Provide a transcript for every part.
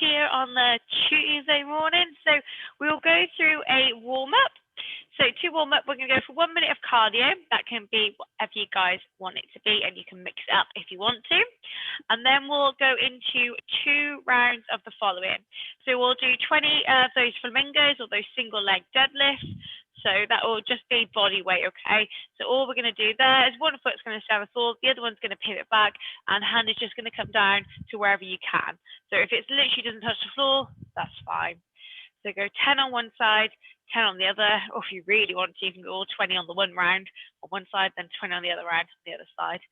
Here on the Tuesday morning. So we'll go through a warm-up. So to warm up, we're going to go for 1 minute of cardio. That can be whatever you guys want it to be, and you can mix it up if you want to. And then we'll go into 2 rounds of the following. So we'll do 20 of those flamingos or those single leg deadlifts. So that will just be body weight, okay? So all we're going to do there is one foot's going to stay on the floor, the other one's going to pivot back, and hand is just going to come down to wherever you can. So if it literally doesn't touch the floor, that's fine. So go 10 on one side, 10 on the other, or if you really want to, you can go all 20 on the one round on one side, then 20 on the other round on the other side.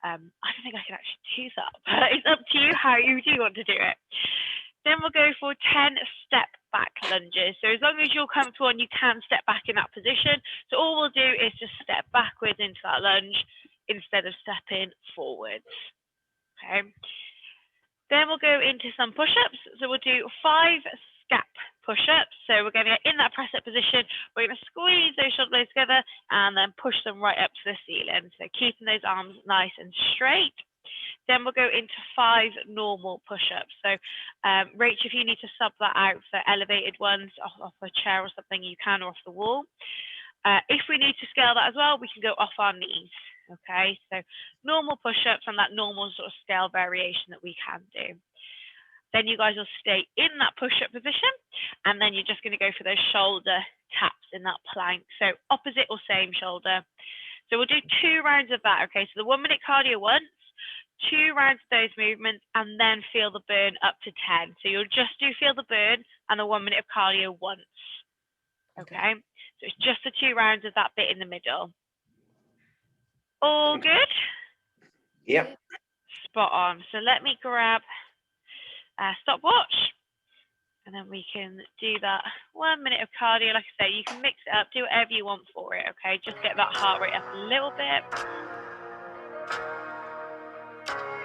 I don't think I can actually do that, but it's up to you how you do want to do it. Then we'll go for 10 step back lunges. So as long as you're comfortable and you can step back in that position, so all we'll do is just step backwards into that lunge instead of stepping forwards. Okay. Then we'll go into some push-ups. So we'll do 5 scap push-ups. So we're going to get in that press-up position. We're going to squeeze those shoulder blades together and then push them right up to the ceiling. So keeping those arms nice and straight. Then we'll go into 5 normal push-ups. So Rach, if you need to sub that out for elevated ones off a chair or something, you can, or off the wall. If we need to scale that as well, we can go off our knees. Okay, so normal push-ups and that normal sort of scale variation that we can do. Then you guys will stay in that push-up position, and then you're just going to go for those shoulder taps in that plank. So opposite or same shoulder. So we'll do 2 rounds of that. Okay, so the 1 minute cardio once, 2 rounds of those movements, and then feel the burn up to 10. So you'll just do feel the burn and the 1 minute of cardio once. Okay, so it's just the 2 rounds of that bit in the middle. All good? Yep. Spot on. So let me grab a stopwatch, and then we can do that 1 minute of cardio. Like I say, you can mix it up, do whatever you want for it, okay? Just get that heart rate up a little bit.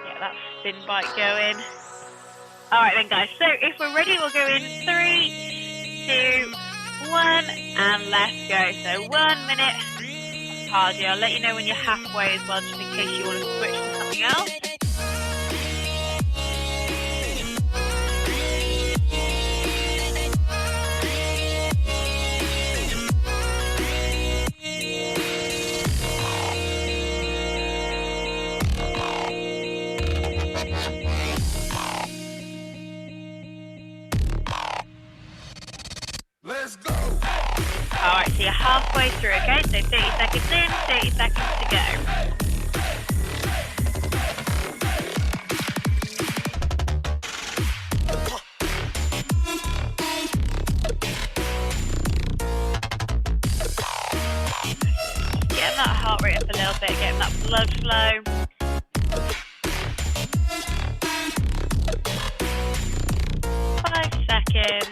Get that spin bike going. All right then, guys. So if we're ready, we'll go in 3, 2, 1, and let's go. So 1 minute cardio. I'll let you know when you're halfway as well, just in case you want to switch to something else. Let's go. All right, so you're halfway through, okay? So 30 seconds in, 30 seconds to go. Getting that heart rate up a little bit, getting that blood flow. Seconds.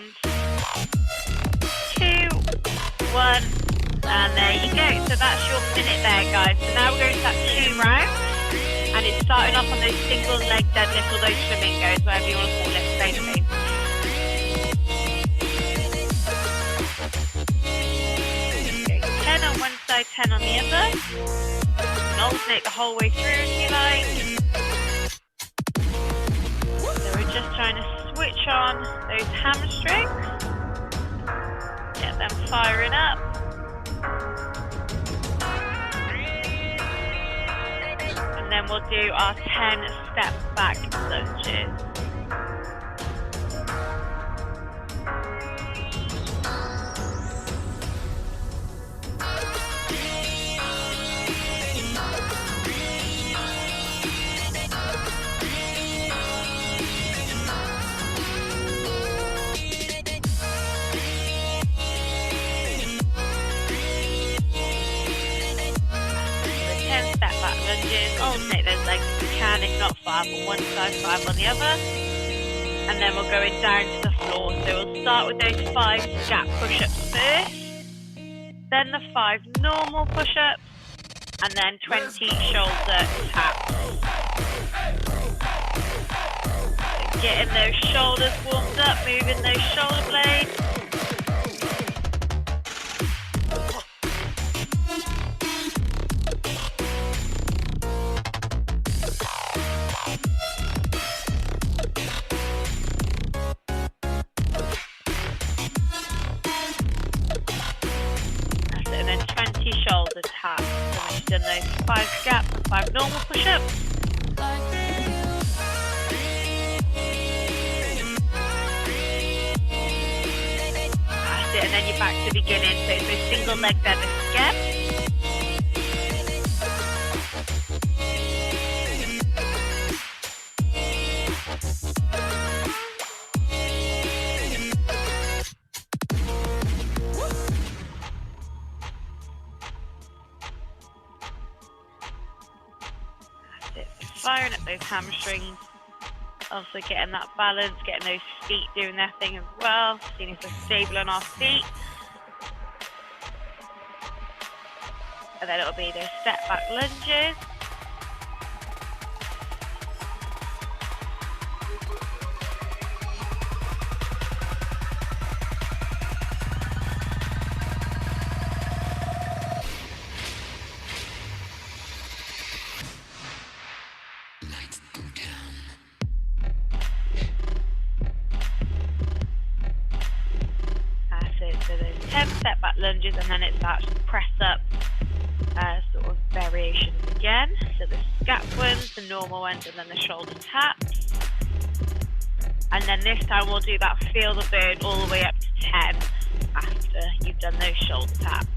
2, 1, and there you go. So that's your minute there, guys. So now we're going to that 2 rounds, and it's starting off on those single leg deadlifts or those flamingos, whatever you want to call it, same thing. Okay, 10 on one side, 10 on the other. You can alternate the whole way through if you like. So we're just trying to switch on those hamstrings, get them firing up. And then we'll do our 10 step back lunges. Alternate those legs if you can, if not 5 on one side, 5 on the other. And then we'll go in down to the floor. So we'll start with those 5 scap push-ups first, then the 5 normal push-ups, and then 20 shoulder taps. So getting those shoulders warmed up, moving those shoulder blades. done those 5 squats and 5 normal push-ups. That's it, and then you're back to the beginning. So it's a single leg deadlift again. Firing up those hamstrings, also getting that balance, getting those feet doing their thing as well, seeing if we're stable on our feet. And then it'll be those step back lunges. So there's 10 step back lunges, and then it's that press up sort of variations again. So the scap ones, the normal ones, and then the shoulder taps. And then this time we'll do that feel the burn all the way up to 10 after you've done those shoulder taps.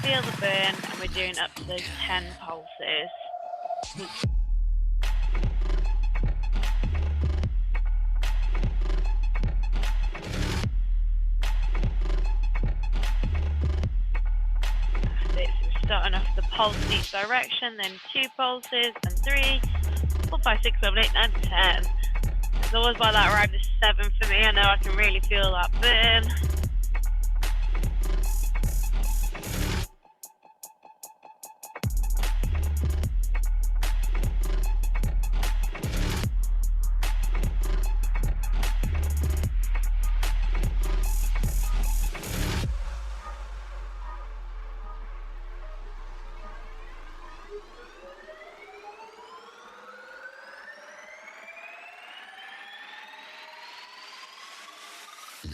Feel the burn, and we're doing up to those 10 pulses. That's it, so we're starting off the pulse in each direction, then 2 pulses, and 3, 4, 5, 6, 7, 8, 9, 10. It's always by that around the 7 for me. I know I can really feel that burn.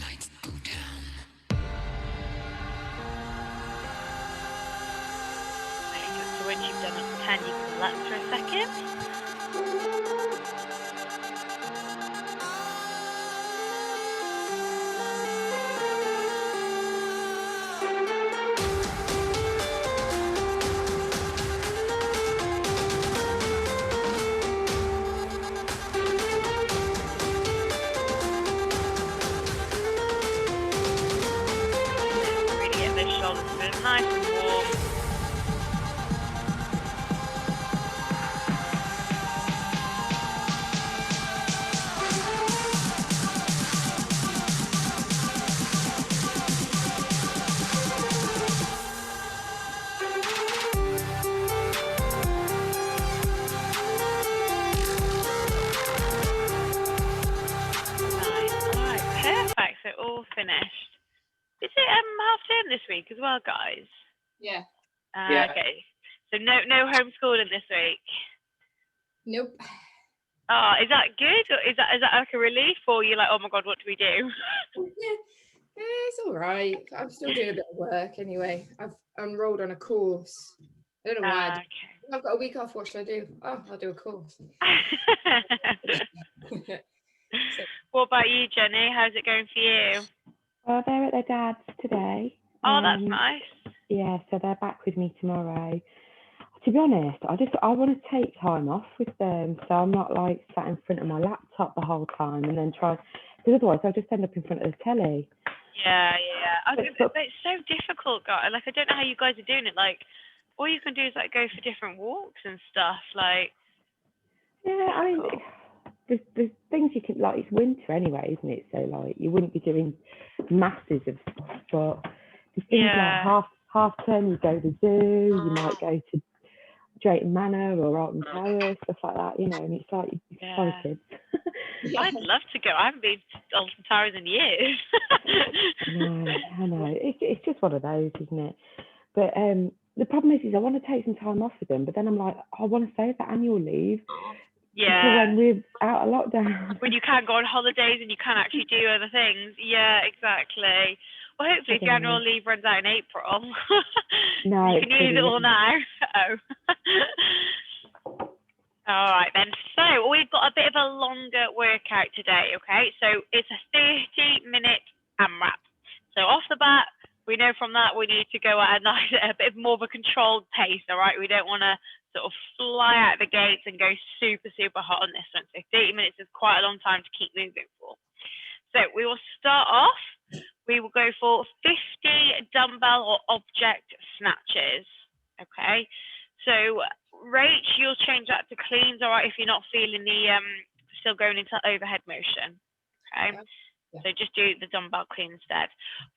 Lights go down. So when you've done up to 10, you can relax for a second. Really get those shoulders feeling nice and warm. Perfect, so all finished. Is it half term this week as well, guys? Yeah. Yeah. Okay. So no homeschooling this week. Nope. Oh, is that good? Or is that like a relief, or you're like, oh my god, what do we do? Yeah, it's all right. I'm still doing a bit of work anyway. I've enrolled on a course. I don't know why. Okay. I've got a week off. What should I do? Oh, I'll do a course. What about you, Jenny? How's it going for you? Well, they're at their dad's today. Oh, that's nice. Yeah, so they're back with me tomorrow. To be honest, I want to take time off with them, so I'm not like sat in front of my laptop the whole time and then try because otherwise I'll just end up in front of the telly. Yeah, yeah. But It's so difficult, guys. Like, I don't know how you guys are doing it. Like, all you can do is like go for different walks and stuff. Like, yeah, I mean, difficult. there's things you can, like, it's winter anyway, isn't it? So like you wouldn't be doing masses of stuff, but there's things Yeah. like half term you go to the zoo, you might go to Drayton Manor or Alton Towers, stuff like that, you know, and it's like you're Yeah. excited. Yeah. I'd love to go. I haven't been to Alton Towers in years. I know. It's just one of those, isn't it? But the problem is I want to take some time off with them, but then I'm like, I want to save that annual leave until Yeah. when we're out of lockdown. When you can't go on holidays and you can't actually do other things. Yeah, exactly. Well, hopefully, if your annual leave runs out in April, No, you it's can use it all now. Oh. All right, then. So we've got a bit of a longer workout today, okay? So it's a 30-minute AMRAP. So off the bat, we know from that we need to go at a bit more of a controlled pace, all right? We don't want to sort of fly out the gates and go super, super hot on this one. So 30 minutes is quite a long time to keep moving for. So we will start off. We will go for 50 dumbbell or object snatches, okay? So Rach, you'll change that to cleans, all right, if you're not feeling the still going into overhead motion, okay? Yeah. So just do the dumbbell clean instead.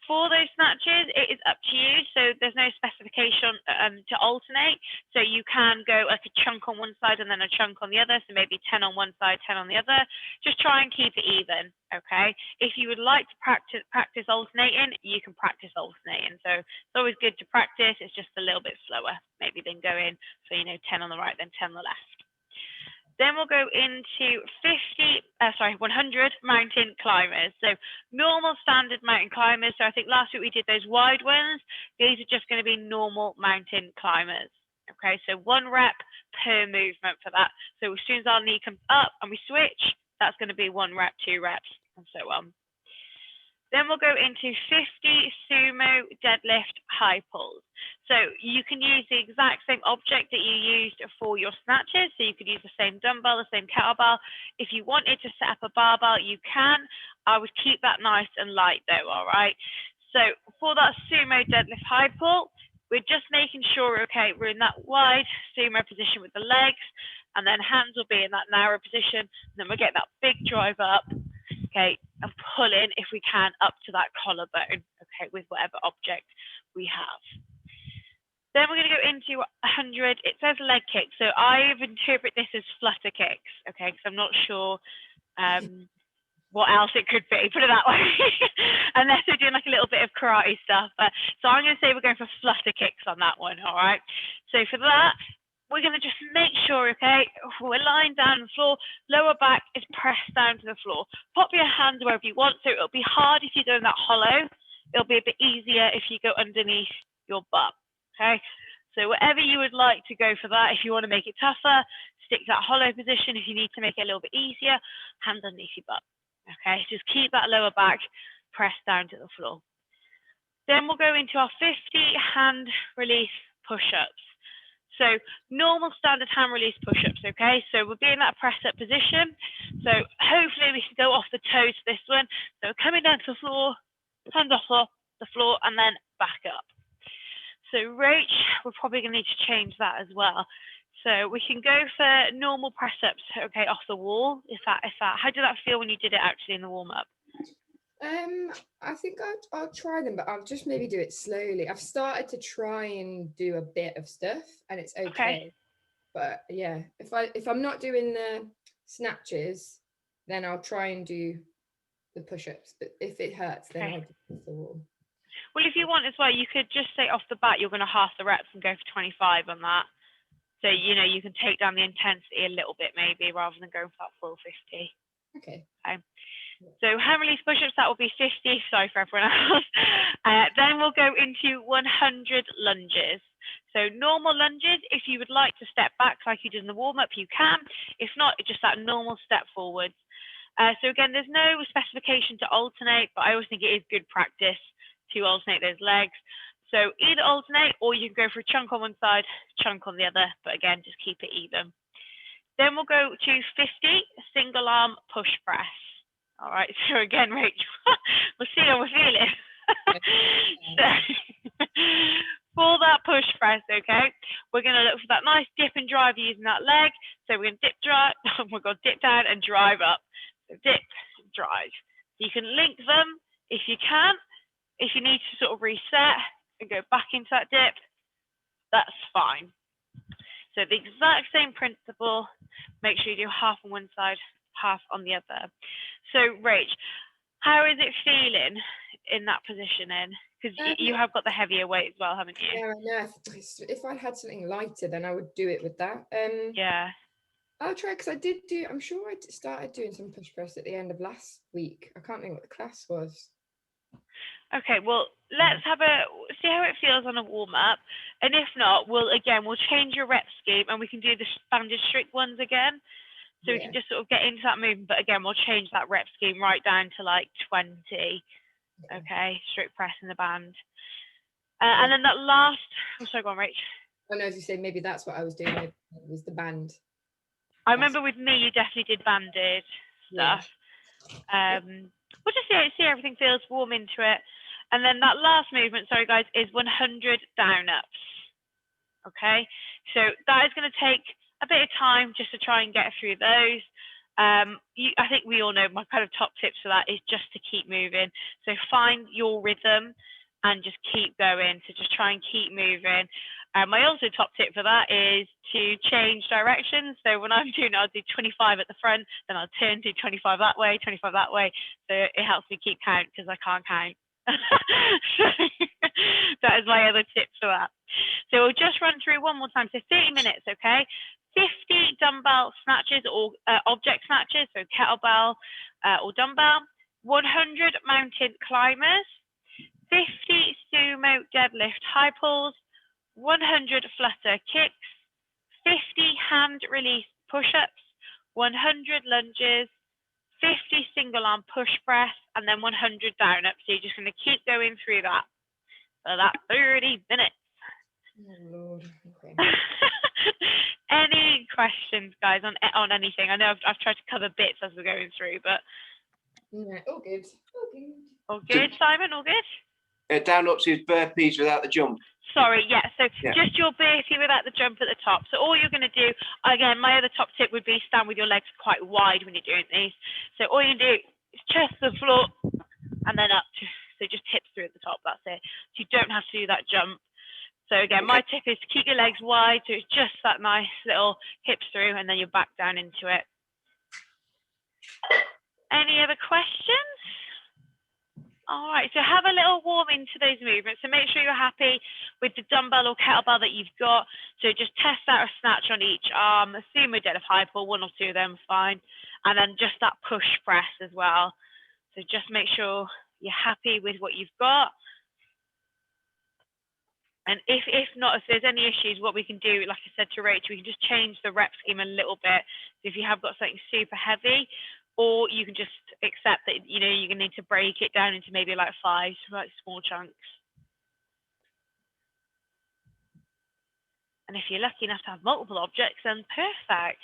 For those snatches, it is up to you. So there's no specification to alternate. So you can go like a chunk on one side and then a chunk on the other. So maybe 10 on one side, 10 on the other. Just try and keep it even, okay? If you would like to practice alternating, you can practice alternating. So it's always good to practice. It's just a little bit slower, maybe than going for, 10 on the right, then 10 on the left. Then we'll go into 100 mountain climbers. So normal standard mountain climbers. So I think last week we did those wide ones. These are just going to be normal mountain climbers. Okay, so 1 rep per movement for that. So as soon as our knee comes up and we switch, that's going to be 1 rep, 2 reps, and so on. Then we'll go into 50 sumo deadlift high pulls. So you can use the exact same object that you used for your snatches. So you could use the same dumbbell, the same kettlebell. If you wanted to set up a barbell, you can. I would keep that nice and light though, all right? So for that sumo deadlift high pull, we're just making sure, okay, we're in that wide sumo position with the legs, and then hands will be in that narrow position. And then we'll get that big drive up. Okay, and pull in, if we can, up to that collarbone, okay, with whatever object we have. Then we're going to go into 100, it says leg kicks, so I've interpreted this as flutter kicks, okay, because I'm not sure what else it could be, put it that way, unless we're doing like a little bit of karate stuff. So I'm going to say we're going for flutter kicks on that one, all right? So for that, we're going to just make sure, okay, we're lying down on the floor, lower back is pressed down to the floor. Pop your hands wherever you want, so it'll be hard if you go in that hollow. It'll be a bit easier if you go underneath your butt, okay? So whatever you would like to go for that, if you want to make it tougher, stick to that hollow position. If you need to make it a little bit easier, hands underneath your butt, okay? Just keep that lower back pressed down to the floor. Then we'll go into our 50 hand release push-ups. So normal standard hand release push-ups, okay? So we'll be in that press up position. So hopefully we can go off the toes for this one. So coming down to the floor, hand off the floor, and then back up. So Rach, we're probably gonna need to change that as well. So we can go for normal press ups, okay, off the wall. How did that feel when you did it actually in the warm up? I think I'll try them, but I'll just maybe do it slowly. I've started to try and do a bit of stuff, and it's okay. But yeah, if I'm not doing the snatches, then I'll try and do the push-ups. But if it hurts, then I'll do the wall. Well, if you want as well, you could just say off the bat you're going to half the reps and go for 25 on that. So you can take down the intensity a little bit maybe rather than going for that full 50. Okay. So hand release push-ups, that will be 50, sorry for everyone else. Then we'll go into 100 lunges. So normal lunges, if you would like to step back like you did in the warm-up, you can. If not, it's just that normal step forwards. So again, there's no specification to alternate, but I always think it is good practice to alternate those legs. So either alternate or you can go for a chunk on one side, chunk on the other, but again, just keep it even. Then we'll go to 50 single arm push press. All right, so again, Rachel, we'll see how we're feeling. So, for that push press, okay, we're going to look for that nice dip and drive using that leg. So we're going to dip, drive, oh my God, dip down and drive up. So dip, drive. You can link them if you can. If you need to sort of reset and go back into that dip, that's fine. So the exact same principle, make sure you do half on one side, half on the other. So Rach, how is it feeling in that positioning? Because you have got the heavier weight as well, haven't you? Yeah, I know. If I had something lighter, then I would do it with that. Yeah. I'll try, because I did do, I'm sure I started doing some push press at the end of last week. I can't think what the class was. Okay, well, let's have see how it feels on a warm up. And if not, we'll change your rep scheme and we can do the banded strict ones again. So we can just sort of get into that movement. But again, we'll change that rep scheme right down to like 20. Okay, strict press in the band. And then that last, sorry, go on, Rach. I know, as you say, maybe that's what I was doing. Maybe it was the band. I remember with me, you definitely did banded stuff. Yeah. We'll just see how everything feels, warm into it. And then that last movement, sorry guys, is 100 down ups. Okay, so that is going to take a bit of time just to try and get through those. I think we all know my kind of top tips for that is just to keep moving. So find your rhythm and just keep going. So just try and keep moving. My also top tip for that is to change directions. So when I'm doing it, I'll do 25 at the front, then I'll turn to 25 that way, 25 that way. So it helps me keep count because I can't count. So that is my other tip for that. So we'll just run through one more time. So 30 minutes, okay? 50 dumbbell snatches or object snatches, so kettlebell or dumbbell, 100 mountain climbers, 50 sumo deadlift high pulls, 100 flutter kicks, 50 hand release push-ups, 100 lunges, 50 single arm push press, and then 100 down ups. So you're just going to keep going through that for that 30 minutes. Oh Lord. Okay. Any questions, guys, on anything? I know I've tried to cover bits as we're going through, but yeah, all good. All good. All good, Simon. All good. Down ups is burpees without the jump. Sorry, yeah. So just your burpee without the jump at the top. So all you're going to do, again, my other top tip would be stand with your legs quite wide when you're doing these. So all you do is chest to the floor and then up. So just hips through at the top. That's it. So you don't have to do that jump. So again, my tip is to keep your legs wide. So it's just that nice little hips through and then you're back down into it. Any other questions? All right, so have a little warm into those movements. So make sure you're happy with the dumbbell or kettlebell that you've got. So just test out a snatch on each arm, a sumo deadlift high pull, one or two of them, fine. And then just that push press as well. So just make sure you're happy with what you've got. And if not, if there's any issues, what we can do, like I said to Rachel, we can just change the rep scheme a little bit. So if you have got something super heavy, or you can just accept that, you know, you're going to need to break it down into maybe like 5 like small chunks. And if you're lucky enough to have multiple objects, then perfect.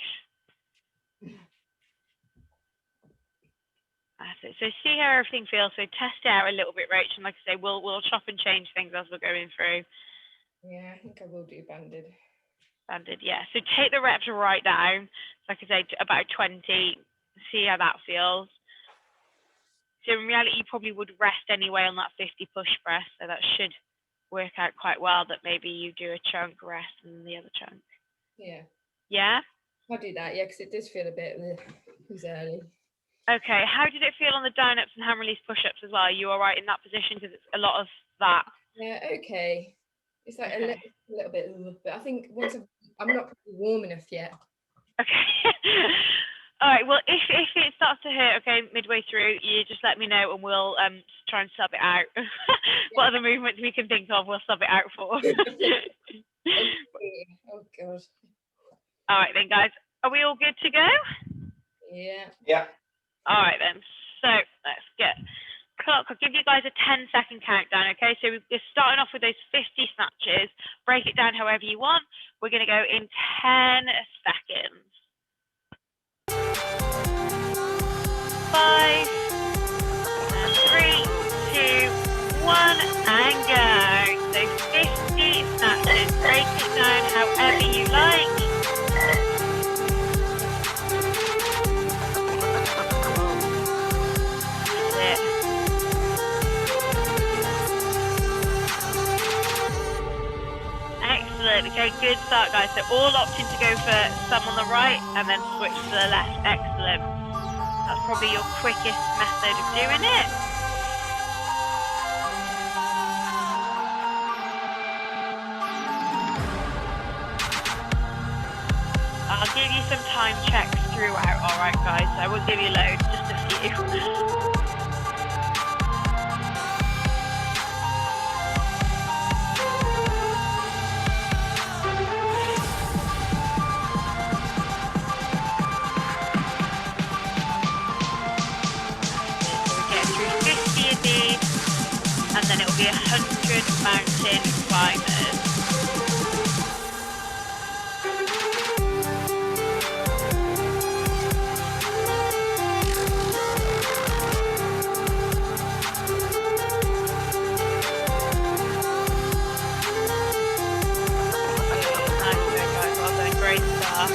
That's it. So see how everything feels. So test it out a little bit, Rachel. And like I say, we'll chop and change things as we're going through. Yeah, I think I will do banded. Banded, yeah. So take the reps right down. Like I say, about 20. See how that feels. So in reality, you probably would rest anyway on that 50 push press. So that should work out quite well that maybe you do a chunk rest and the other chunk. Yeah. Yeah? I'll do that, yeah, because it does feel a bit early. Okay, how did it feel on the down ups and hand release push ups as well? Are you all right in that position? Because it's a lot of that. Yeah, okay. It's like a little bit, but I think once I'm not probably warm enough yet. Okay. All right, well, if it starts to hurt, okay, midway through, you just let me know and we'll try and sub it out. What other movements we can think of, we'll sub it out for. Oh, God. All right then, guys. Are we all good to go? Yeah. Yeah. All right then. So let's get clock. I'll give you guys a 10-second countdown, okay? So we're starting off with those 50 snatches. Break it down however you want. We're going to go in 10 seconds. 5, Okay, good start, guys. So all opting to go for some on the right and then switch to the left. Excellent. That's probably your quickest method of doing it. I'll give you some time checks throughout, alright guys? I won't give you loads, just a few. And then it will be 100 mountain climbers. Nice work, guys. Well done. Great start.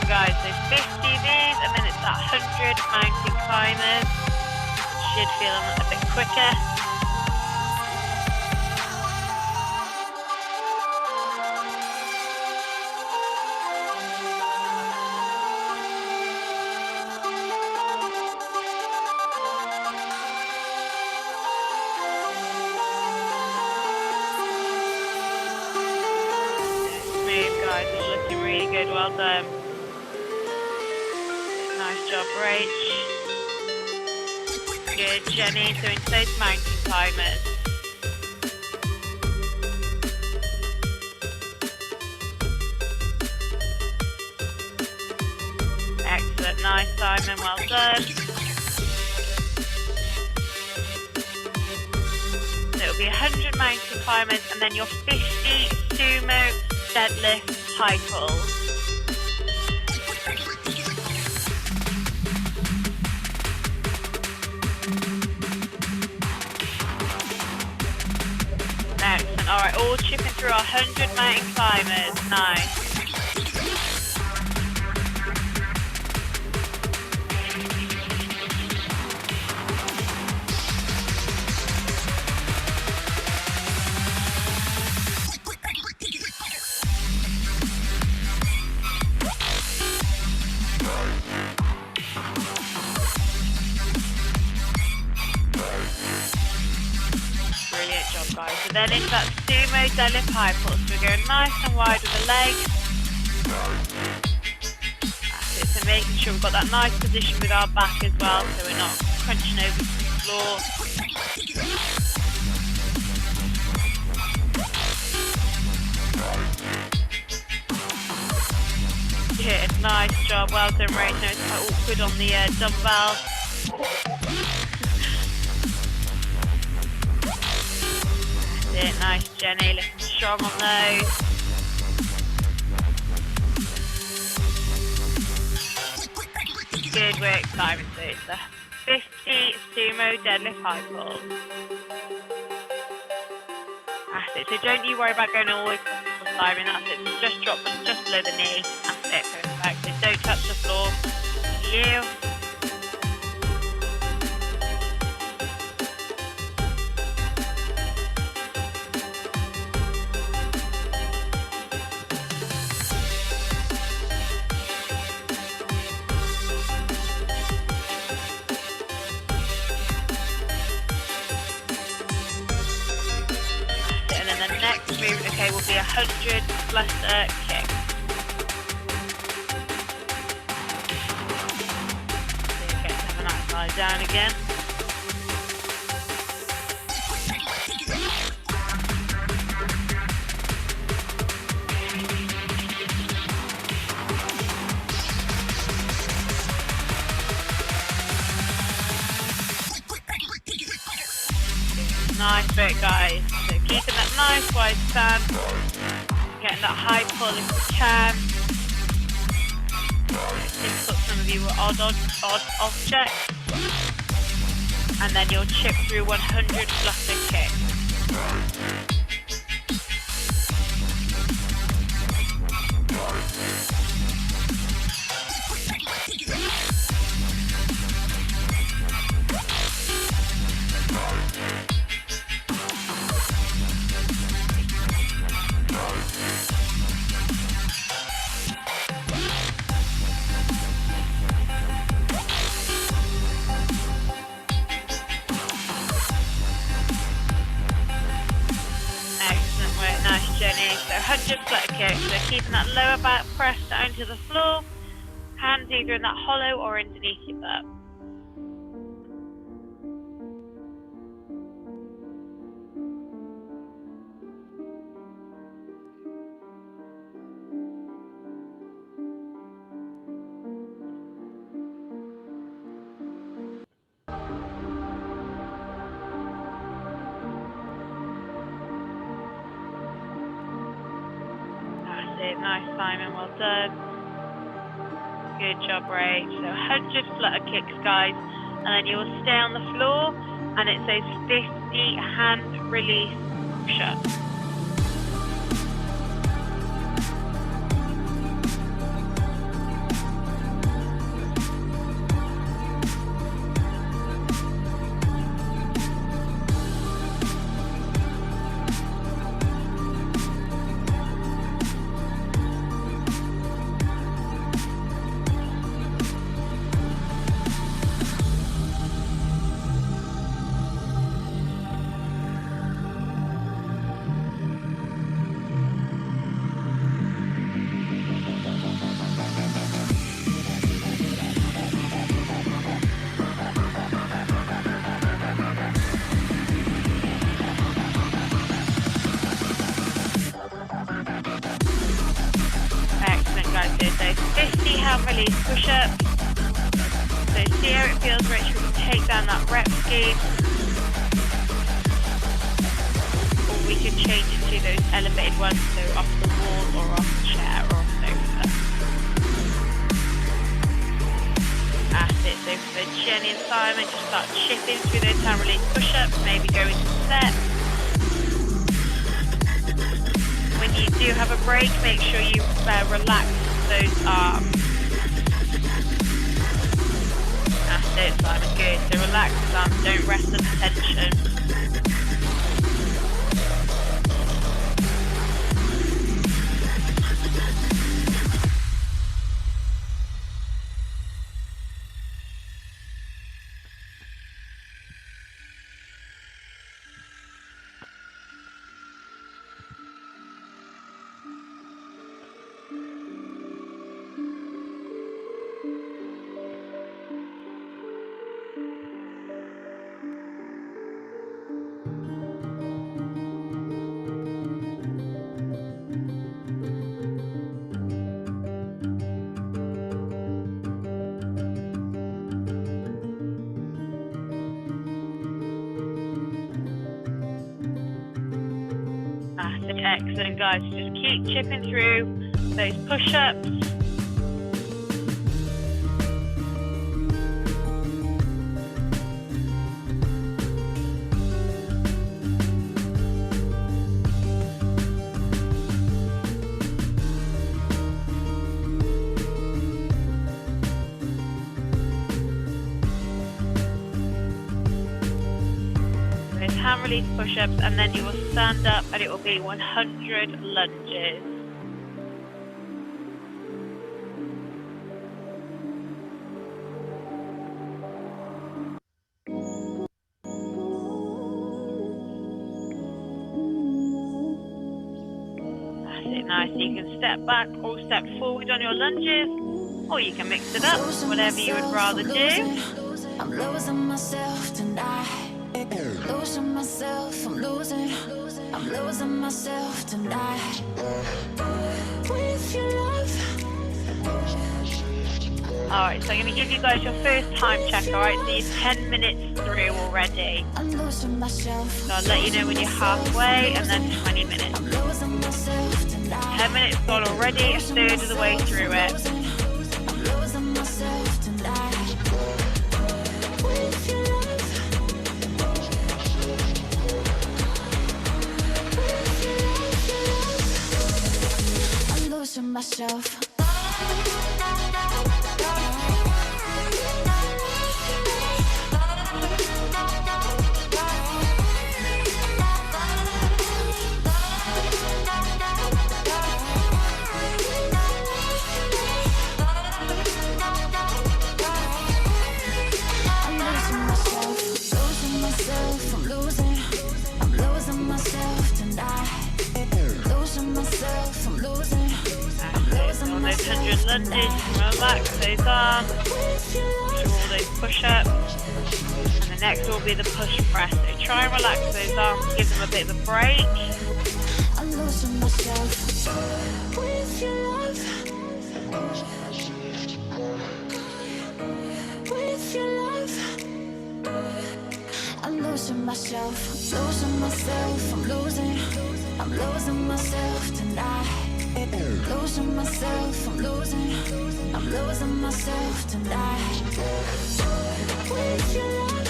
Guys, so 50 of these, and then it's that 100 mountain climbers. Should feel them a bit quicker. Smooth, guys, all looking really good. Well done. Nice job, Rach. Good, Jenny. So into those mountain climbers. Excellent. Nice, Simon. Well done. So it'll be 100 mountain climbers and then your 50 sumo deadlift high pulls. Excellent. All right, all chipping through our 100 mountain climbers. Nice. Brilliant job, guys. So then into that sumo deadlift high pull. So we're going nice and wide with the legs. That's it. So making sure we've got that nice position with our back as well, so we're not crunching over to the floor. Good, nice job. Well done, Ray. No, it's quite awkward on the dumbbell. Nice, Jenny, looking strong on those. Good work, Simon. So it's a 50 sumo deadlift high pull. That's it. So don't you worry about going all the way to Simon. That's it. So just drop them just below the knee. That's it. Perfect. So don't touch the floor. You. Okay, will be 100 flutter kick. So you get to have a nice lie down again. Nice work, guys. So keeping that nice wide stance, getting that high pull if you can. It's difficult, some of you were odd objects. and then you'll chip through 100 flutter kicks. So 100 flutter kicks, so keeping that lower back pressed down to the floor, hands either in that hollow or underneath your butt. Nice, Simon, well done. Good job, Ray. So 100 flutter kicks, guys, and then you will stay on the floor, and it's those 50 hand release push-ups. So 50 hand release push-ups. So see how it feels, Rich, when you take down that rep scheme. Or we can change it to those elevated ones, so off the wall or off the chair or off the sofa. That's it. So for Jenny and Simon, just start chipping through those hand release push-ups, maybe go into set. When you do have a break, make sure you relax those arms. That's it, Simon, good. So relax the arms, don't rest on the tension. Excellent, guys. Just keep chipping through those push-ups. Hand release push-ups, and then you will stand up and it will be 100 lunges. That's it, nice. So you can step back or step forward on your lunges, or you can mix it up, whatever you would rather do. I'm losing myself tonight. Losing myself, I'm losing myself tonight. With your love. Alright, so I'm going to give you guys your first time check, alright? So you're 10 minutes through already. I'm losing myself. So I'll let you know when you're halfway, and then 20 minutes. I'm losing myself tonight. 10 minutes gone already, a third of the way through it. I'm losing myself tonight. With your love. lunges, relax those arms, do all those push-ups, and the next will be the push press. So try and relax those arms, give them a bit of a break. I'm losing myself with your love. With your love, I'm losing myself, losing myself, I'm losing myself tonight. Losing myself, I'm losing myself tonight. With your love,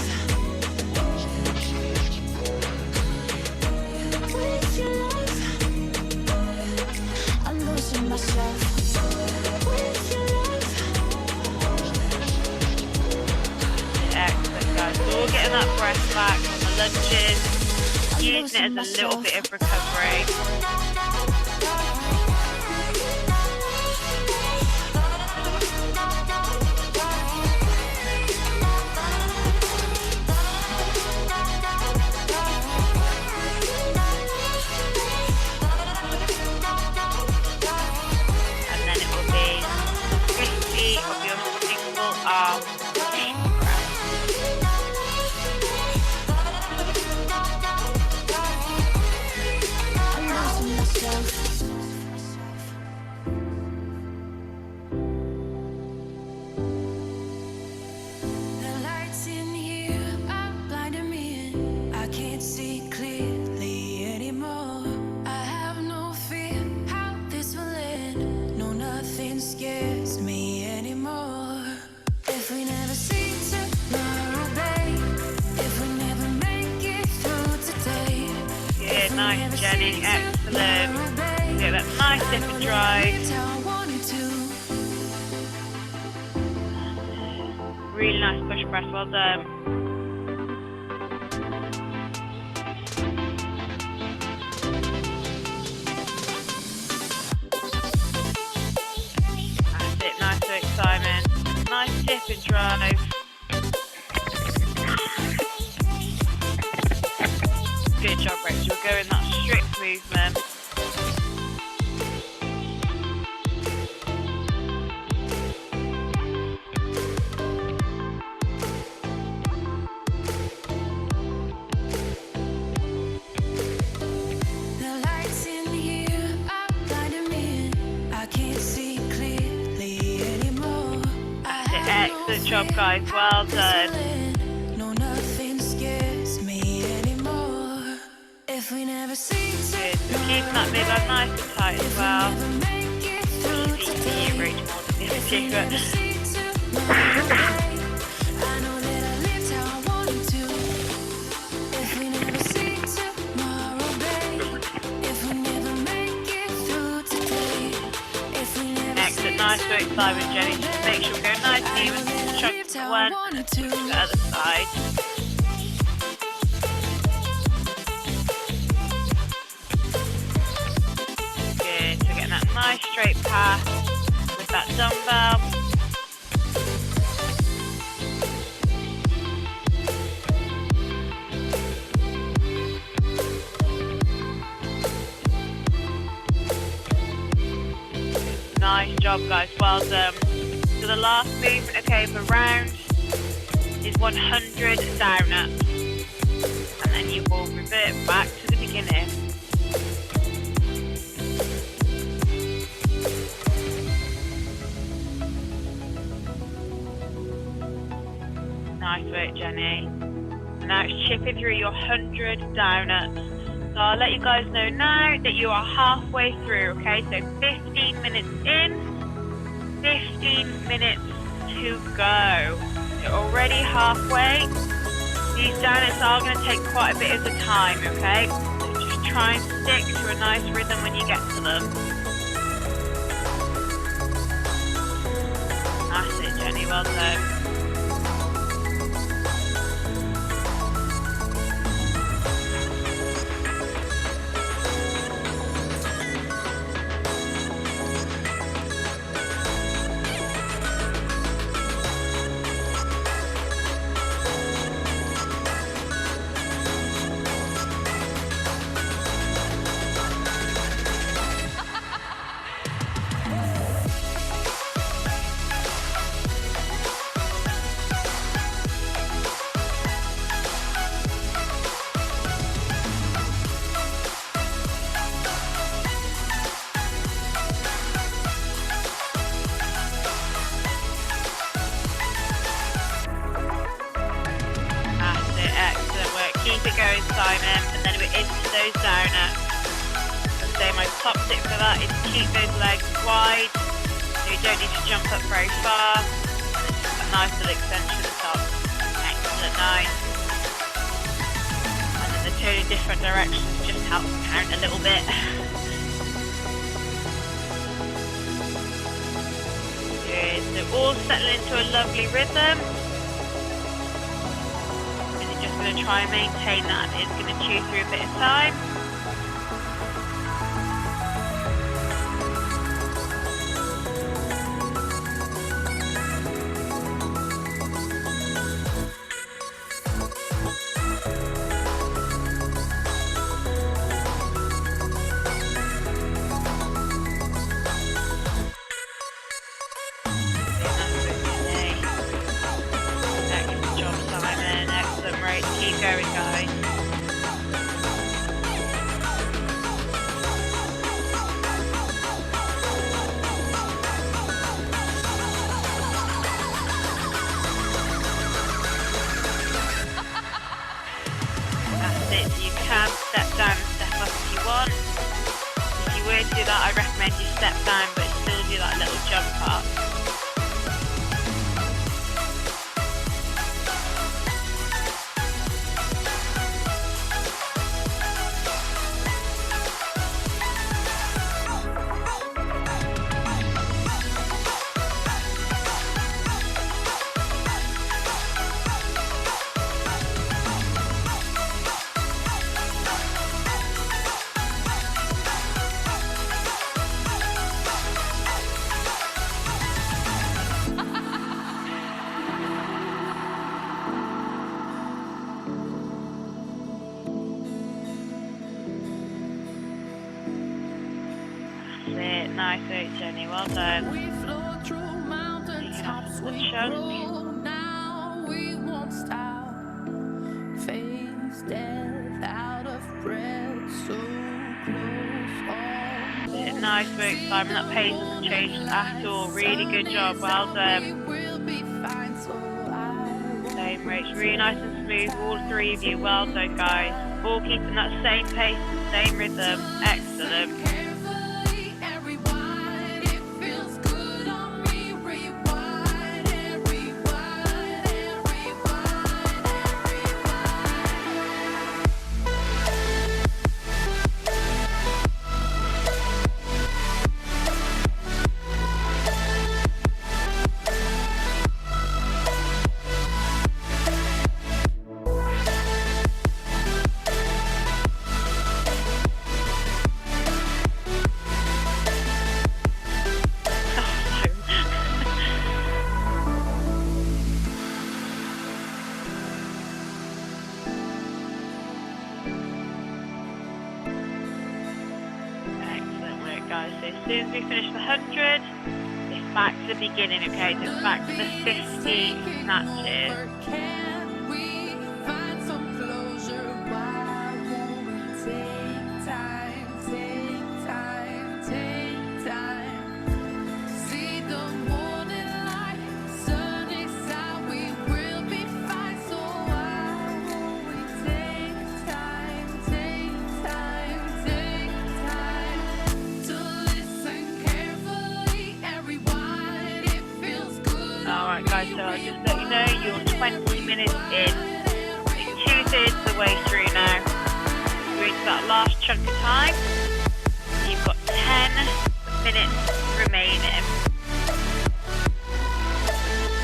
with your love, I'm losing myself. With your love. Excellent, guys. So we're getting that breath back on the lunges, using it as a little bit of recovery. And then it will be 50 of your single arm push press. I'm losing myself. The lights in here are blinding me in. I can't see clearly anymore. I have no fear how this will end. No, nothing scares me anymore. If we never see tomorrow, babe. If we never make it through today. Yeah, nice, Jenny. Excellent. Get that nice dip and drive. Really nice push press. Well done. That's it. Nice work, Simon. Nice dip and drive. Good job, Rachel. We'll go in that strict movement. The lights in here are blinding me in. I can't see clearly anymore. That's it. Excellent job, guys. Well done. No, nothing scares me anymore. If we never see Good. So keeping that midline nice and tight as well. make it through Easy for you, Rachel, more than this I know that I lived how I wanted to. If we never see tomorrow, babe. If we never make it through today. If we never Excellent. Nice work, Simon, Jenny. Just make sure we go nice and even. Chunk from one to the other side. Good. So getting that nice straight path with that dumbbell. Nice job, guys. Well done. So the last movement, okay, of the round is 100 down ups. And then you will revert back to the beginning. Nice work, Jenny. And now it's chipping through your 100 down ups. So I'll let you guys know now that you are halfway through, okay? So 15 minutes in, 15 minutes to go. You're already halfway. These down-ups are going to take quite a bit of the time, okay? So just try and stick to a nice rhythm when you get to them. That's it, Jenny, well done. them, and then we're into those donuts. So my top tip for that is keep those legs wide, so you don't need to jump up very far. A nice little extension at the top. Excellent, nice. And then the turn in different directions just helps count a little bit. Good, so all settle into a lovely rhythm. And you're just going to try and maintain that. It's going to chew through a bit of time. Keep going, guys. That's it. So you can step down and step up if you want. If you were to do that, I recommend you step down but still do that little jump up. Nice work, Jenny. Well done. We flow through mountain tops, we grow now, we won't stop. Face death out of breath, so close. Nice work, Simon. That pace hasn't changed at all. Really good job. Well done. Same rates. Really nice and smooth. All three of you. Well done, guys. All keeping that same pace, same rhythm. Excellent. Guys, so as soon as we finish the 100, it's back to the beginning, okay? So it's back to the 50 snatches. Guys, so I'll just let you know you're 20 minutes in, so 2/3 of the way through now. We're into that last chunk of time. You've got 10 minutes remaining.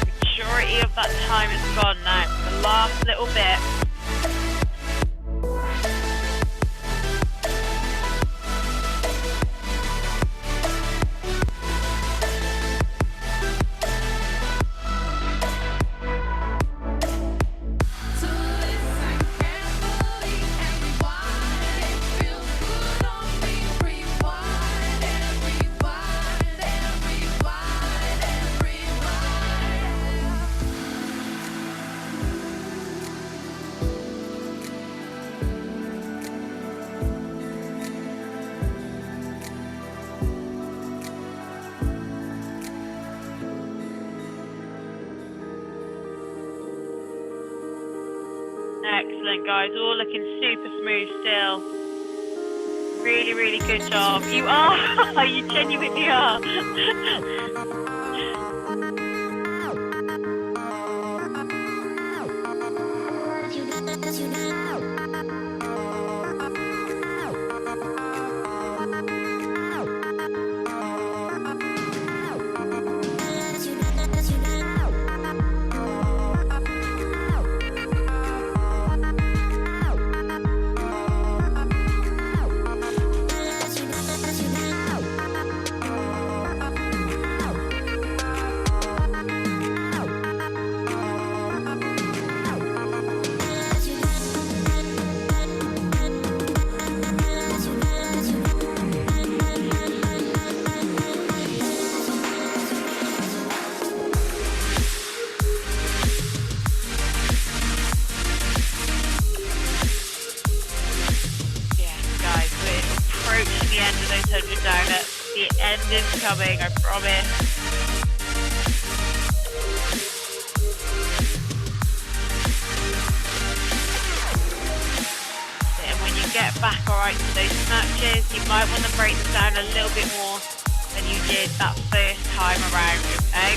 The majority of that time is gone now. The last little bit. Excellent, guys. All looking super smooth still. Really, really good job. You are. You genuinely are. The end is coming, I promise. And when you get back alright to those snatches, you might want to break them down a little bit more than you did that first time around, okay?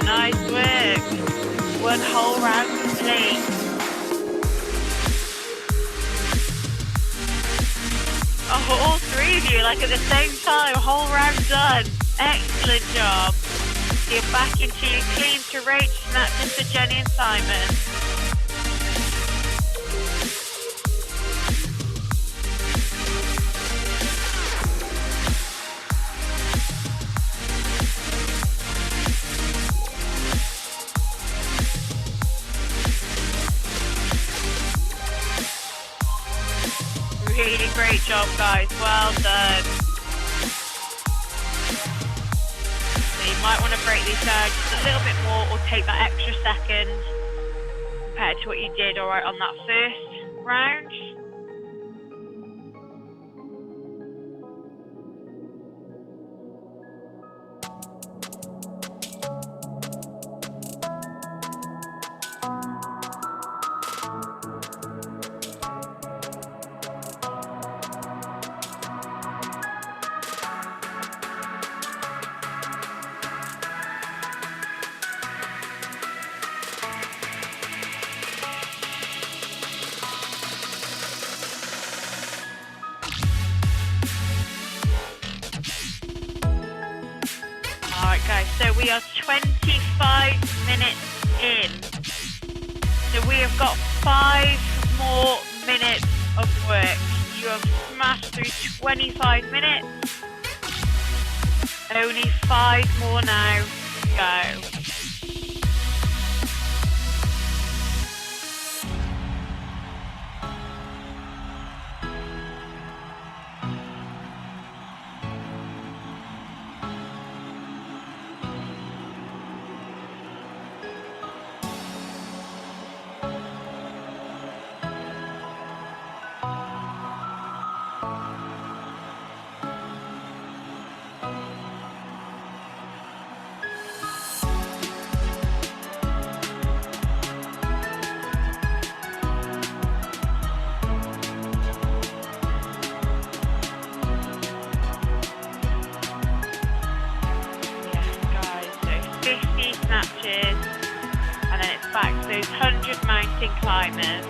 Nice work. One whole round complete. Oh, all three of you, like at the same time, whole round done. Excellent job. So you're back into your clean to Rach, snatches for Jenny and Simon. Really great job, guys. Well done. So you might want to break these down just a little bit more or take that extra second compared to what you did alright on that first round. Alright guys, so we are 25 minutes in. So we have got 5 more minutes of work. You have smashed through 25 minutes. Only 5 more now to go. Snatches, and then it's back to those 100 mountain climbers.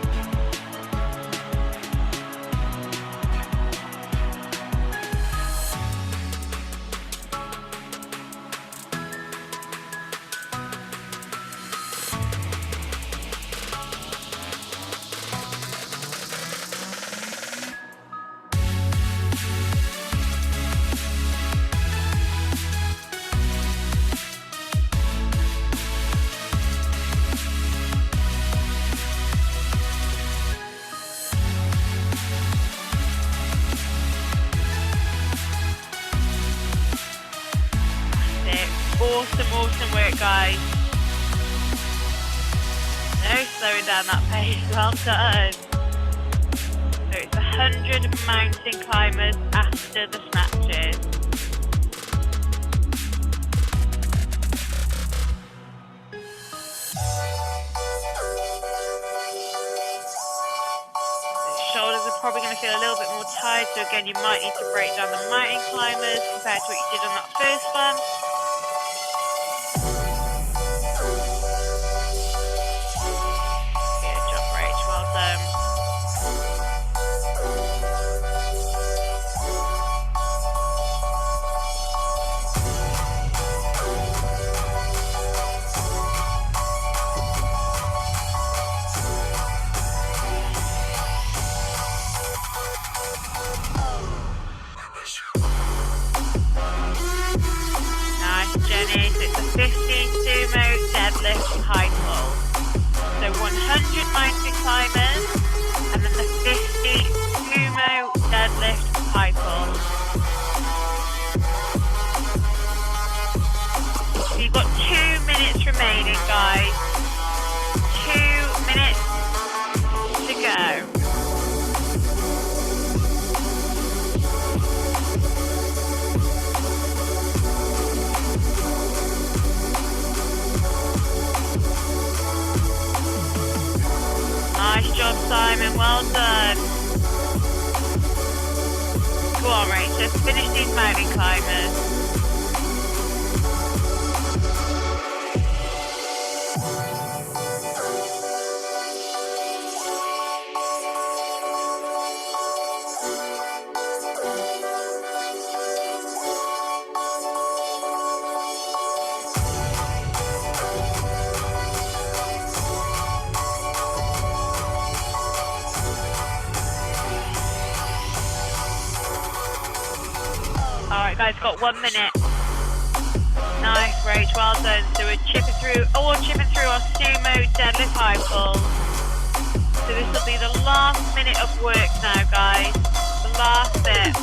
work, guys. No slowing down that pace. Well done. So it's 100 mountain climbers after the snatches. Shoulders are probably going to feel a little bit more tired, so again you might need to break down the mountain climbers compared to what you did on that first one. Good job, Rach, well done. Jenny, so it's a 15 sumo deadlift high pull. So 100 mountain climbers and then the 50 sumo deadlift high pull. So you've got 2 minutes remaining, guys. 2 minutes to go. Nice job, Simon. Well done. Go on, Rachel. Finish these mountain climbers. Alright guys, got 1 minute. Nice, Rach, well done. So we're chipping through our sumo deadlift high pull. So this will be the last minute of work now, guys. The last bit.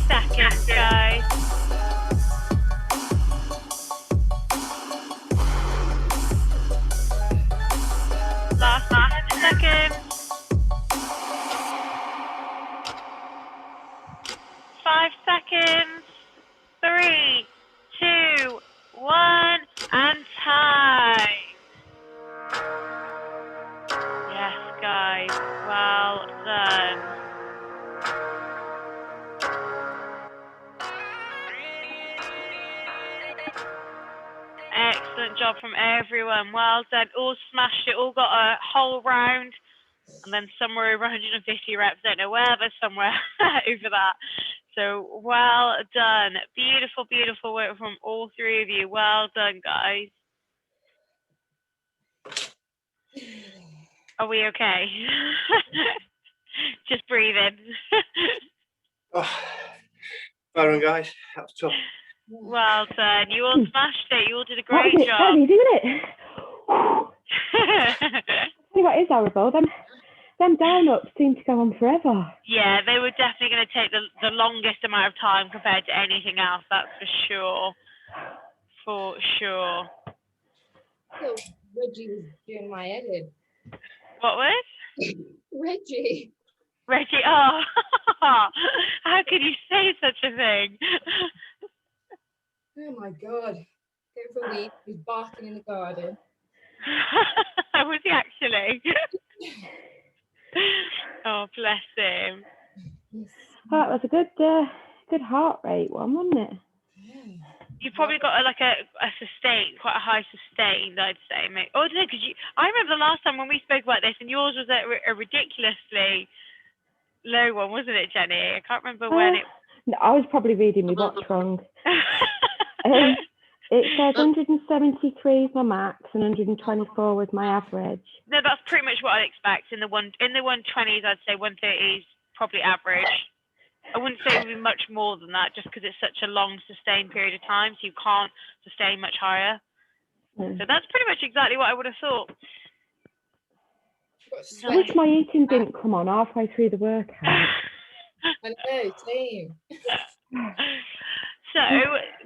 Seconds, guys. Last 10 seconds. 5 seconds. 3, 2, 1, and time. Yes, guys. Well done. Excellent job from everyone. Well done. All smashed it. All got a whole round. And then somewhere over 150 reps. Don't know where, but somewhere over that. So well done. Beautiful, beautiful work from all three of you. Well done, guys. Are we okay? Just breathe in. Oh, well done, guys. That was tough. Well done. You all smashed it. You all did a great That job. was easy, wasn't it? I think that is horrible. Them down ups seem to go on forever. Yeah, they were definitely going to take the longest amount of time compared to anything else. That's for sure. For sure. So Reggie was doing my head in. What was? Reggie. Reggie. Oh, how could you say such a thing? Oh my God. Going for a week, he's barking in the garden. Was he actually? Oh, bless him. Yes. Oh, that was a good heart rate one, wasn't it? Yeah. You probably got a sustain, quite a high sustain, I'd say, mate. Oh, no, because I remember the last time when we spoke about this, and yours was a ridiculously low one, wasn't it, Jenny? I can't remember when it. No, I was probably reading my watch wrong. It says 173 is my max and 124 was my average. No, that's pretty much what I'd expect. In the 120s, I'd say 130 is probably average. I wouldn't say it would be much more than that, just because it's such a long sustained period of time, so you can't sustain much higher. So that's pretty much exactly what I would have thought. I wish my eating didn't come on halfway through the workout. I know, same. So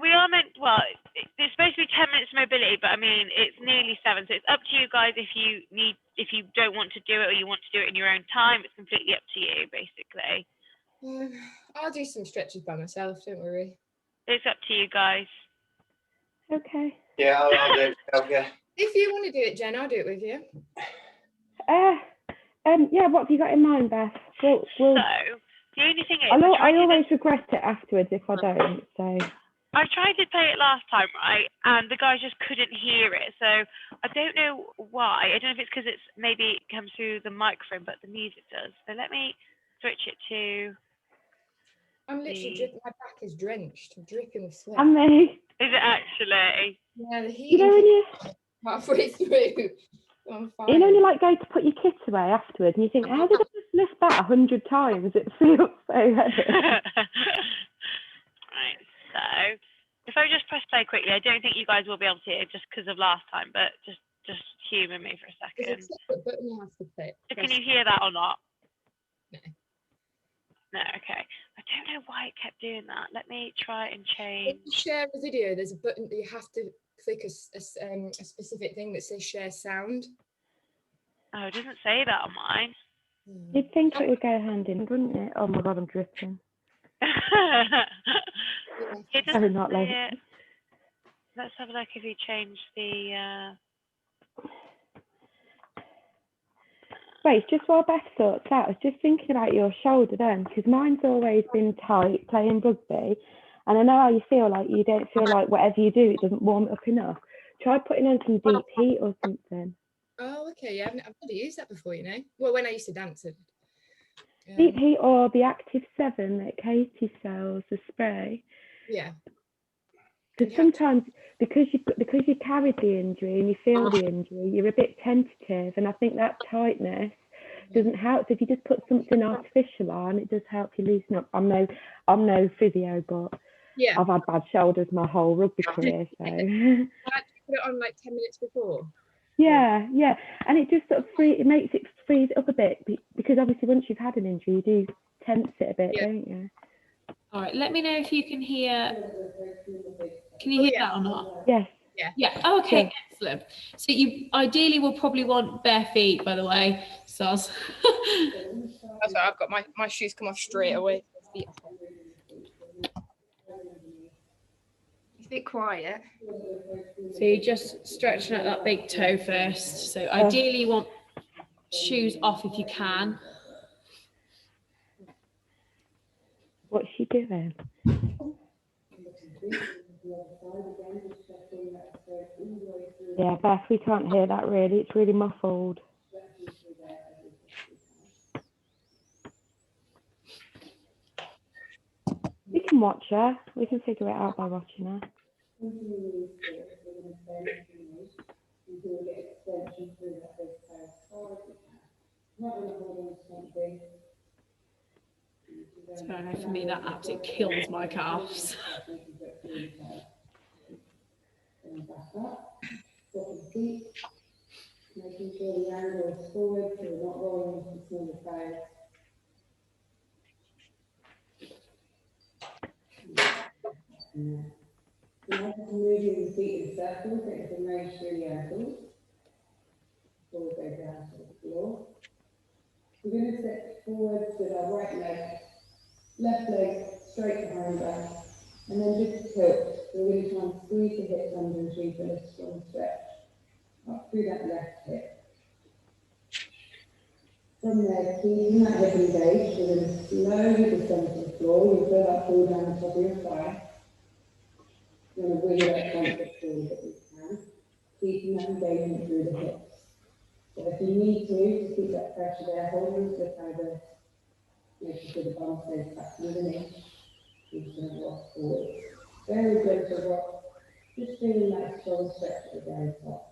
we are meant, well, it's supposed to be 10 minutes mobility, but I mean, it's nearly 7, so it's up to you guys if you don't want to do it or you want to do it in your own time. It's completely up to you, basically. I'll do some stretches by myself, don't worry. It's up to you guys. Okay. Yeah, I'll do it. Okay. If you want to do it, Jen, I'll do it with you. Yeah, what have you got in mind, Beth? So the only thing is, I always regret it afterwards if I don't, so. I tried to play it last time, right? And the guys just couldn't hear it. So I don't know why. I don't know if it's because maybe it comes through the microphone, but the music does. So let me switch it to. I'm literally dripping. My back is drenched. I'm dripping with sweat. And then, Is it actually? Yeah, the heat. you know when you halfway through. I'm fine. you know when you like go to put your kit away afterwards and you think, how did I just lift that 100 times? It feels so heavy. Right, so if I just press play quickly, I don't think you guys will be able to hear it just because of last time, but just humour me for a There's second. a separate button you have to click. So can you hear that or not? No. No, okay. I don't know why it kept doing that. Let me try and When change. you share a video, there's a button that you have to click a specific thing that says share sound. Oh, it doesn't say that on mine. You'd think it would go hand in, wouldn't it? Oh my God, I'm dripping. It Sorry, doesn't not say like it. Let's have a look if you change the. Wait, just while Beth sorts out, I was just thinking about your shoulder then, because mine's always been tight playing rugby, and I know how you feel, like you don't feel like whatever you do, it doesn't warm it up enough. Try putting on some deep heat or something. Oh, okay. Yeah, I've never used that before, you know. Well, when I used to dance it. Deep heat or the Active 7 that Katie sells, the spray. Yeah. Because sometimes, because you carried the injury and you feel the injury, you're a bit tentative, and I think that tightness doesn't help. So if you just put something artificial on, it does help you loosen up. I'm no physio, but Yeah. I've had bad shoulders my whole rugby career, so. I had to put it on like 10 minutes before. Yeah, and it just sort of makes it freeze up a bit, because obviously once you've had an injury, you do tense it a bit, don't you? All right, let me know if you can hear. Can you hear that or not? Yes. Yeah. Oh, okay, excellent. So you ideally will probably want bare feet, by the way, Saz. That's right, I've got my shoes come off straight away. It's a bit quiet. So you're just stretching out that big toe first. So ideally you want shoes off if you can. What's she doing? Yeah, Beth, we can't hear that really. It's really muffled. We can watch her. We can figure it out by watching her. So I know for me that absolutely kills my calves. Making sure the angle is forward so we're not rolling into smaller sides. Now moving the feet in circles, get the nose through the ankles. Before we go down to the floor. We're going to step forward with our right leg, left leg straight behind us, and then just tilt. We're really trying to squeeze the hips under and achieve a strong stretch. Up through that left hip. From there, keeping that hip engaged, we're going to slowly descend to the floor. You feel that pull down the top of your thigh. You're going to wiggle that comfort forward that you can, keeping that engagement through the hips. So if you need to keep that pressure there, hold on to the pelvis, making sure the bum stays back to the knee. You're just going to rock forward. Very gentle rock. Just feeling that strong stretch at the very top.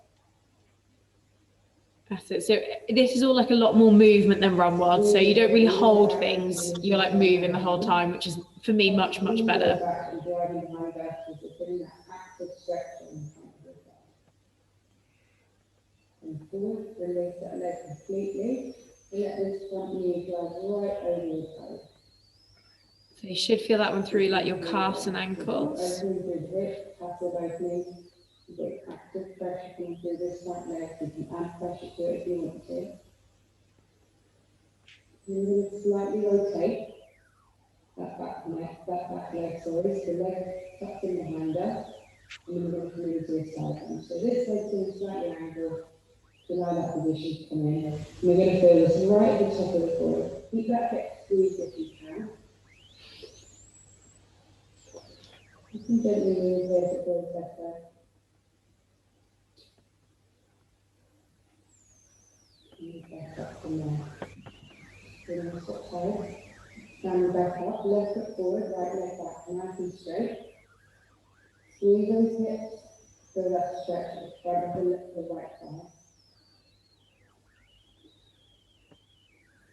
That's it. So this is all like a lot more movement than run wild. So you don't really hold things. You're like moving the whole time, which is for me much better. Back and driving behind verticals, just feeling that active stretch on the front of the thigh. And forward, release that leg completely. And let this front knee drive right over your toes. So you should feel that one through like your calves and ankles. Opening through the hip, passive opening. You get active pressure coming through this front leg. You can add pressure to it if you want to. You're going to slightly rotate that back leg, sorry, so the leg tucked in behind us. And then we're going to move to the side bend. So this leg's going to slightly angle to allow that position to come in. And we're going to feel this right at the top of the foot. Keep that hip squeezed if you can. You can gently move here to feel better. Move back up from there. We're going to stop tight. Stand back up, left foot forward, right leg back, nice and straight. Squeeze those hips, feel that stretch at the front of the right thigh.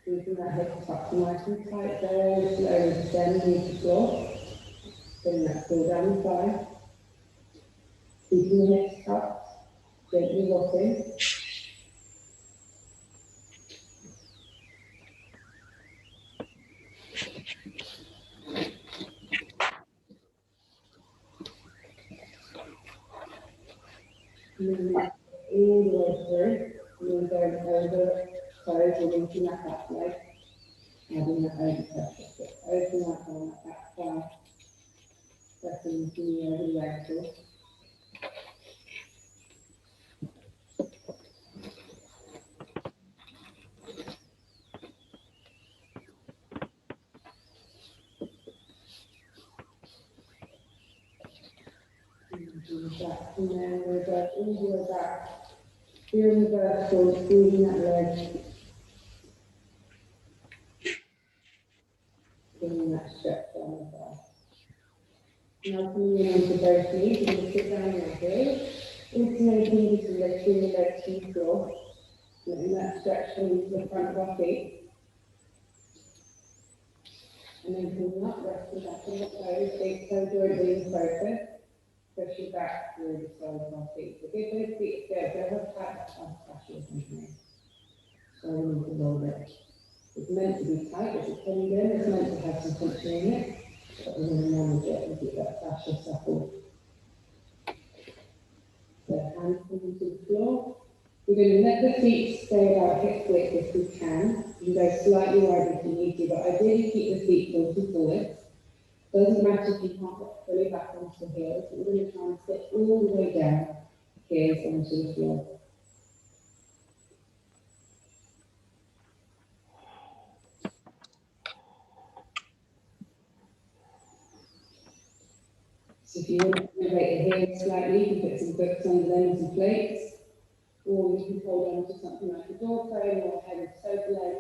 Squeezing that hip tucked nice and tight, very slowly descending into the floor. Feeling that pull down the thigh. Keeping the hips tucked, gently rocking. And then all the way through, and then going over toes, releasing that back leg, adding that over pressure. So open up on that back thigh, pressing the knee over the ankle. And then we're back all the way back. Feeling the vertical, squeezing that leg. Feeling that stretch down the thigh. Now coming in onto both knees, you're going to sit down on your heels. Alternating between lifting the legs to the floor. Letting that stretch from the front of our feet. And then coming up, resting back on the toes, big toe joint being focused. Push your back through the soles of our feet. So give those feet a go. Don't have tight fascia something. So we need to roll it. It's meant to be tight, it's a tendon, it's meant to have some tension in it, but we're going to manage it and keep that fascia supple. So hands coming to the floor. We're going to let the feet stay about hip width if we can. You can go slightly wide if you need to, but ideally keep the feet pointed forward. Doesn't matter if you can't get fully back onto the heels. We're going to try and sit all the way down, heels onto the floor. So if you want to elevate the heels slightly, you can put some books under them and some plates, or you can hold on to something like a door frame or a head of sofa leg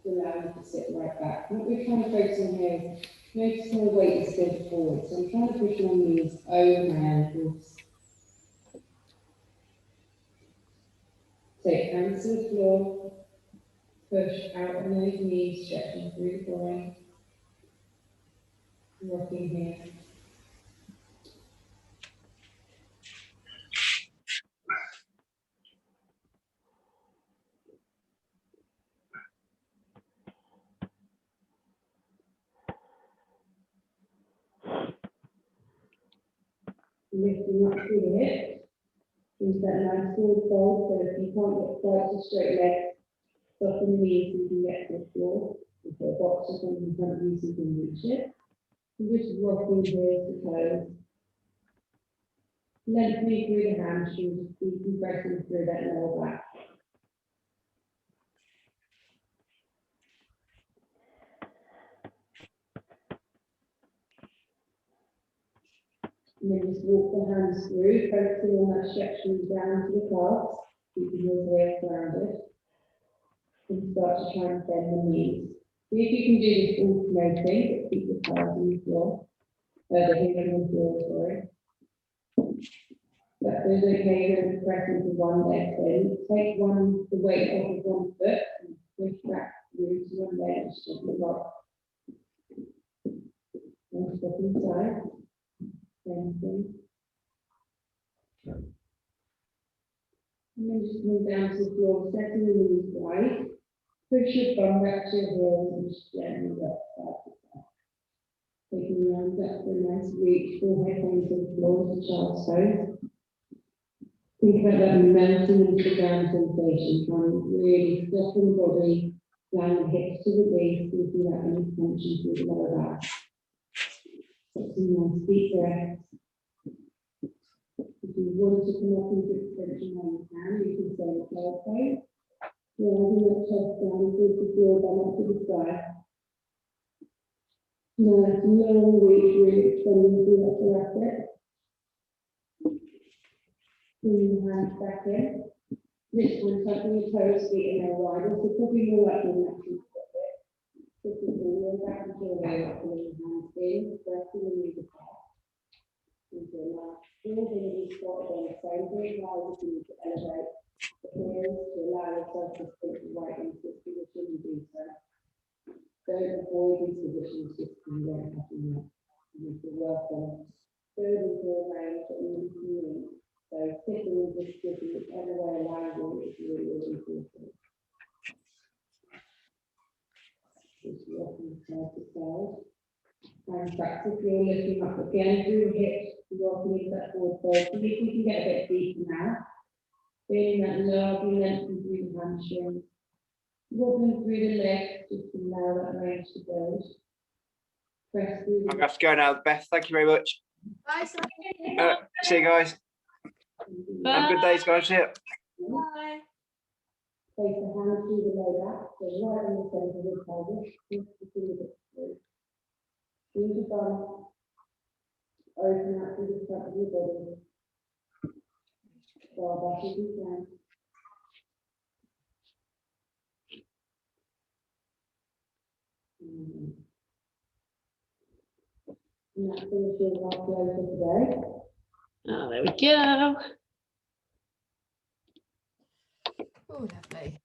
to allow you to sit right back. What we're trying to focus on here is notice my weight is still forward, so I'm trying to push my knees over my ankles. Take hands to the floor, push out on those knees, stretching through the groin, rocking here. Lifting up through the hips. Into that nice forward fold, so if you can't get quite so straight legs, soften the knees so you can get to the floor. If there are boxes on in front of you so you can reach it. And just rocking here to toes. Lengthening through the hamstrings, decompressing through that lower back. And then just walk the hands through, focusing on that stretching down to the calves, keeping your waist grounded. And start to try and bend the knees. See if you can do this alternating, but keep the calves on the floor. The heels on the floor, sorry. That is okay, then press into one leg, then take the weight off of one foot and push back through to one leg, and step it up. Then step inside. Same thing. And then just move down to the floor, setting the knees wide. Push your bum back to your heels and just gently rock side to side. Taking your arms up for a nice reach, forehead onto the floor to child's pose. Think about that melting into the ground sensation, trying to really soften the body, down the hips to the waist, using that any tension through the lower back. Take some nice deep breaths. If you want to come up into extension on the hand, you can stay in the floor pose. Rising that chest down towards the floor, down up to the sky. Nice long reach, really extending through that thoracic. Bring your hands back in. This one, tucking your toes, feet in there wider, so probably more like your natural foot bit. This is all back into your way, up pulling your hands in, pressing the knees apart. Into your last four, then you spot again, same thing, rise if you need to elevate the heels to allow yourself to sink right into this position and do so. Don't avoid these positions, just you don't have to know. You need to work on building your range that you need. So sitting and just giving whichever way around you is really, really important. Just walking side to side. And practice you're lifting up again through the hips, walking into that forward fold. So if you can get a bit deeper now. Feeling that lovely lengthen through the hamstrings. Wobbling through the legs, just allow that range to build. Press through I'm going to have to go now, Beth. Thank you very much. Bye, See you guys. Have a good day, guys. See you. Bye. Place the hand through the low back, so right in the center of the pelvis, lift the fingertips through. Use your bum, open up to the front of your body. Draw back as you can. And that finishes our flow for today. Oh, there we go. Oh, lovely.